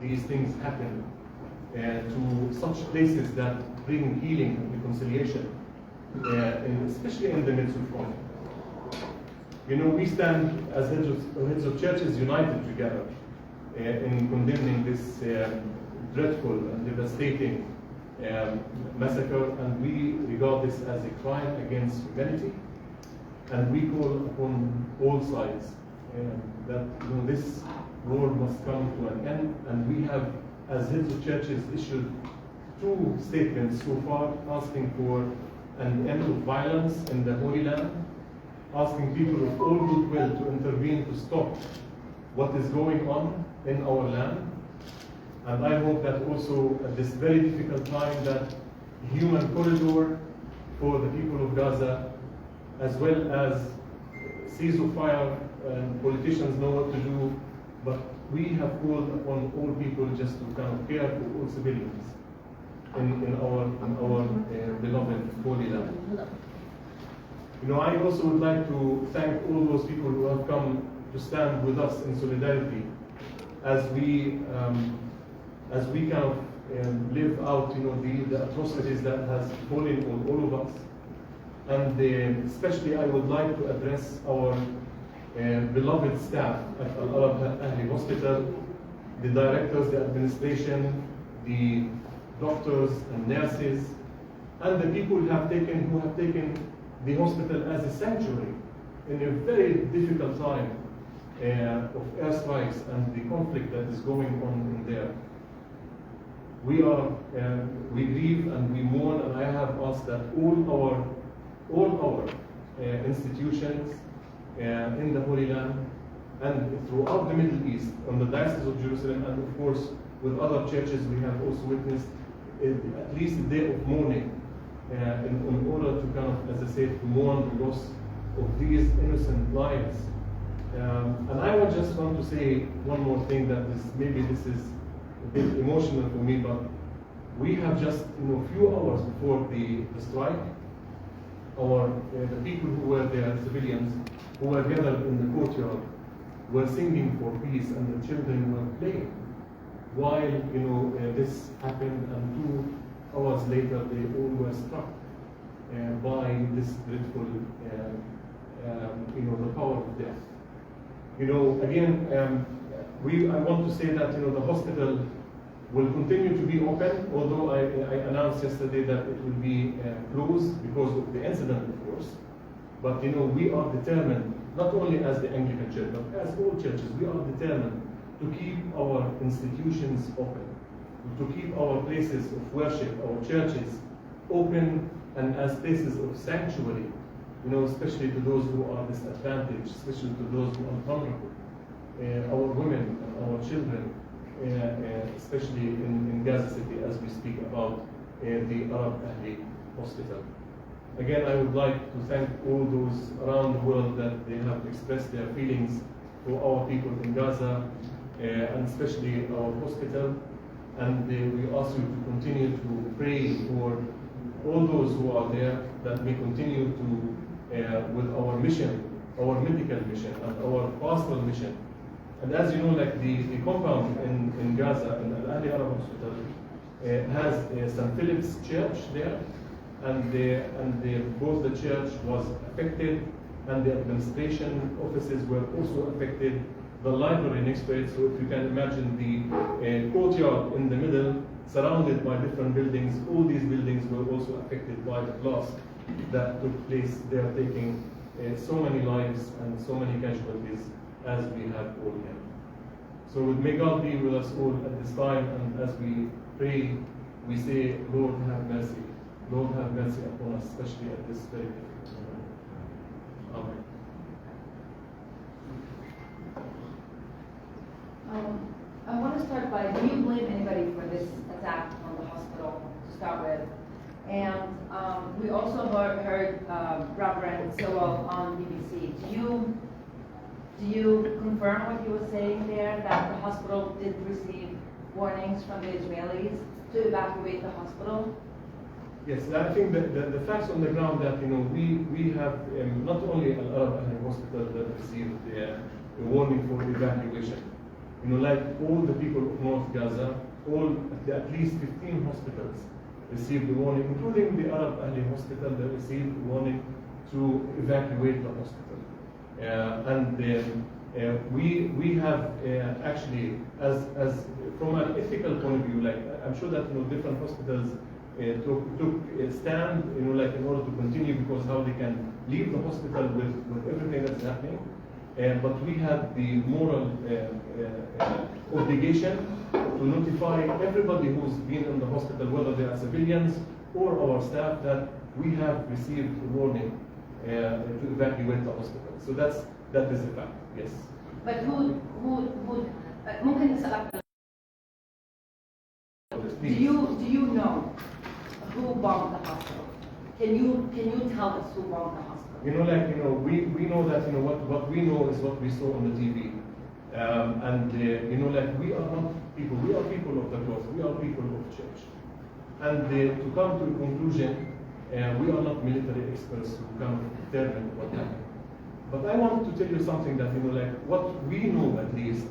these things happen to such places that bring healing and reconciliation, especially in the midst of conflict. You know, we stand as heads of churches united together in condemning this dreadful and devastating massacre, and we regard this as a crime against humanity, and we call upon all sides that this war must come to an end, and we have, as heads of churches, issued 2 statements so far asking for an end of violence in the Holy Land, asking people of all goodwill to intervene to stop what is going on in our land. And I hope that also at this very difficult time that human corridor for the people of Gaza, as well as ceasefire, and politicians know what to do, but we have called upon all people just to kind of care for all civilians in our beloved Holy Land. You know, I also would like to thank all those people who have come to stand with us in solidarity as we kind of live out, the atrocities that has fallen on all of us. And especially I would like to address our beloved staff at Al-Arab Ahli Hospital, the directors, the administration, the doctors and nurses, and the people who have taken the hospital as a sanctuary in a very difficult time of airstrikes and the conflict that is going on in there. We grieve and we mourn, and I have asked that all our institutions in the Holy Land and throughout the Middle East, on the Diocese of Jerusalem, and of course with other churches, we have also witnessed at least a day of mourning in order to kind of, as I said, to mourn the loss of these innocent lives. And I would just want to say one more thing, that maybe this is a bit emotional for me, but we have just a few hours before the strike, the people who were there, civilians, who were gathered in the courtyard, were singing for peace, and the children were playing while this happened, and 2 hours later they all were struck by this dreadful, the power of death. Again, I want to say that the hospital will continue to be open, although I announced yesterday that it will be closed because of the incident, of course. But we are determined, not only as the Anglican Church, but as all churches, we are determined to keep our institutions open, to keep our places of worship, our churches open, and as places of sanctuary, especially to those who are disadvantaged, especially to those who are vulnerable, our women and our children, especially in Gaza City, as we speak about the Arab Ahli Hospital. Again, I would like to thank all those around the world that they have expressed their feelings for our people in Gaza, and especially our hospital. And we ask you to continue to pray for all those who are there, that we continue to, with our mission, our medical mission, and our pastoral mission. And as you know, like the compound in Gaza, in Al Ahli Arab Hospital, has St. Philip's Church there, and both the church was affected, and the administration offices were also affected. The library next to it, so if you can imagine the courtyard in the middle, surrounded by different buildings, all these buildings were also affected by the blast that took place there, taking so many lives and so many casualties as we have all here. So may God be with us all at this time, and as we pray, we say, Lord, have mercy. Lord, have mercy upon us, especially at this very moment. Amen. I want to start by, do you blame anybody for this attack on the hospital to start with? And we also heard Reverend Sewell on BBC. Do you confirm what he was saying there, that the hospital did receive warnings from the Israelis to evacuate the hospital? Yes, I think that the facts on the ground that we have not only Al-Arab Ahli Hospital that received a warning for evacuation. Like all the people of North Gaza, at least 15 hospitals received the warning, including the Arab Ahli hospital that received the warning to evacuate the hospital. We have actually, as from an ethical point of view, like I'm sure that different hospitals took a stand, like in order to continue, because how they can leave the hospital with everything that's happening. But we had the moral obligation to notify everybody who's been in the hospital, whether they are civilians or our staff, that we have received a warning to evacuate the hospital. So that is a fact, yes. But who ممكن نسألك do you know who bombed the hospital? Can you tell us who bombed the hospital? We know that what we know is what we saw on the TV, we are not people. We are people of the cross. We are people of church, and to come to a conclusion, we are not military experts who can determine what happened. But I want to tell you something that what we know at least,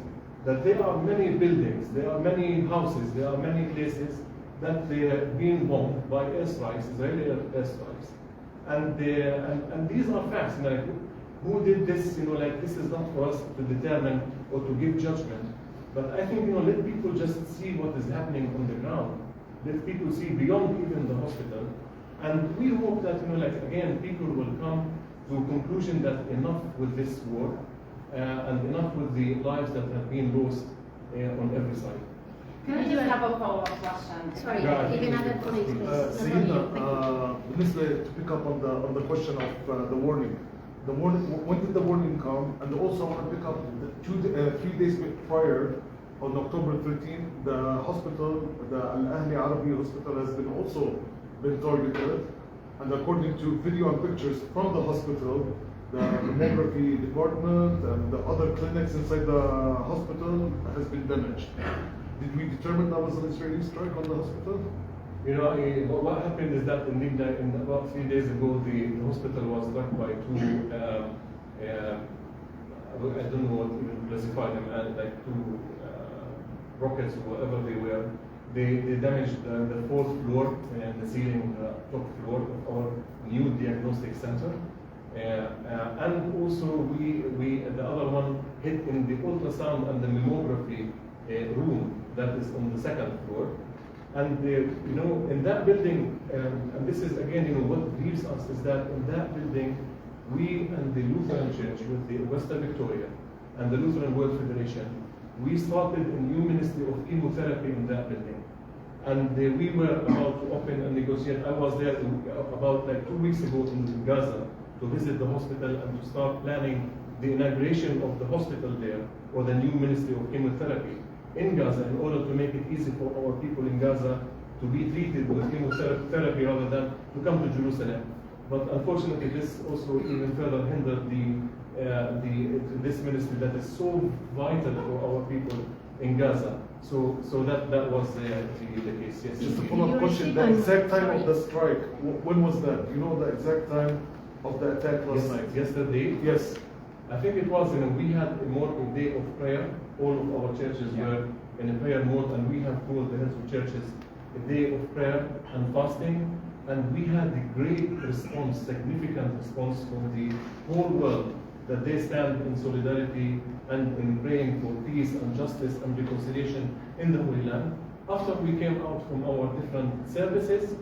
that there are many buildings, there are many houses, there are many places that they have been bombed by airstrikes, Israeli airstrikes. And these are facts. Who did this? This is not for us to determine or to give judgment. But I think let people just see what is happening on the ground. Let people see beyond even the hospital. And we hope that again people will come to a conclusion that enough with this war, and enough with the lives that have been lost on every side. Can I just have a follow-up question? Sorry, even other colleagues, please. Sayyidina, to pick up on the question of the warning. When did the warning come? And also I want to pick up 3 days prior, on October 13, the hospital, the Al-Ahli Arabi hospital, has also been targeted. And according to video and pictures from the hospital, the mammography department and the other clinics inside the hospital has been damaged. Did we determine that was an Israeli strike on the hospital? What happened is that indeed, about 3 days ago, the hospital was struck by two, I don't know what to even classify them as, like two rockets or whatever they were. They damaged the 4th floor and the ceiling, top floor of our new diagnostic center. And also the other one hit in the ultrasound and the mammography room that is on the 2nd floor. And in that building, and this is again, what grieves us is that in that building, we and the Lutheran Church with the Western Victoria and the Lutheran World Federation, we started a new ministry of chemotherapy in that building. And we were about to open and negotiate. I was there about 2 weeks ago in Gaza to visit the hospital and to start planning the inauguration of the hospital there, or the new ministry of chemotherapy in Gaza, in order to make it easy for our people in Gaza to be treated with chemotherapy rather than to come to Jerusalem. But unfortunately, this also even further hindered this ministry that is so vital for our people in Gaza. So that was the case. Yes. Just a follow-up question: the exact time of the strike, when was that? You know the exact time of the attack last night? Yesterday. Yes. I think it was, we had a day of prayer. All of our churches were in a prayer mode, and we have called the heads of churches a day of prayer and fasting. And we had a great response, significant response from the whole world, that they stand in solidarity and in praying for peace and justice and reconciliation in the Holy Land. After we came out from our different services,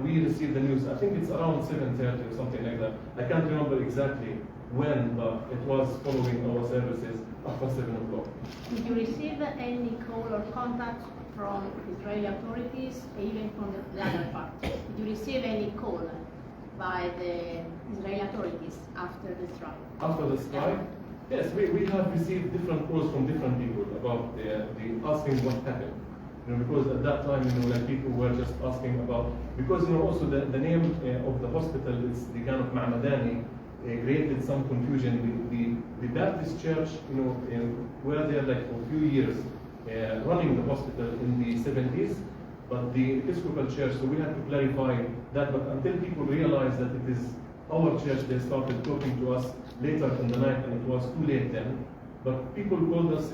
we received the news. I think it's around 7:30 or something like that. I can't remember exactly when, but it was following our services after 7 o'clock. Did you receive any call or contact from Israeli authorities, even from the other part? Did you receive any call by the Israeli authorities after the strike? After the strike? Yes, we have received different calls from different people about the asking what happened. Because at that time, people were just asking about, because also the name of the hospital is the kind of Ma'madani, created some confusion. The Baptist church, were there for a few years running the hospital in the 70s, but the Episcopal church, so we had to clarify that. But until people realized that it is our church, they started talking to us later in the night, and it was too late then. But people called us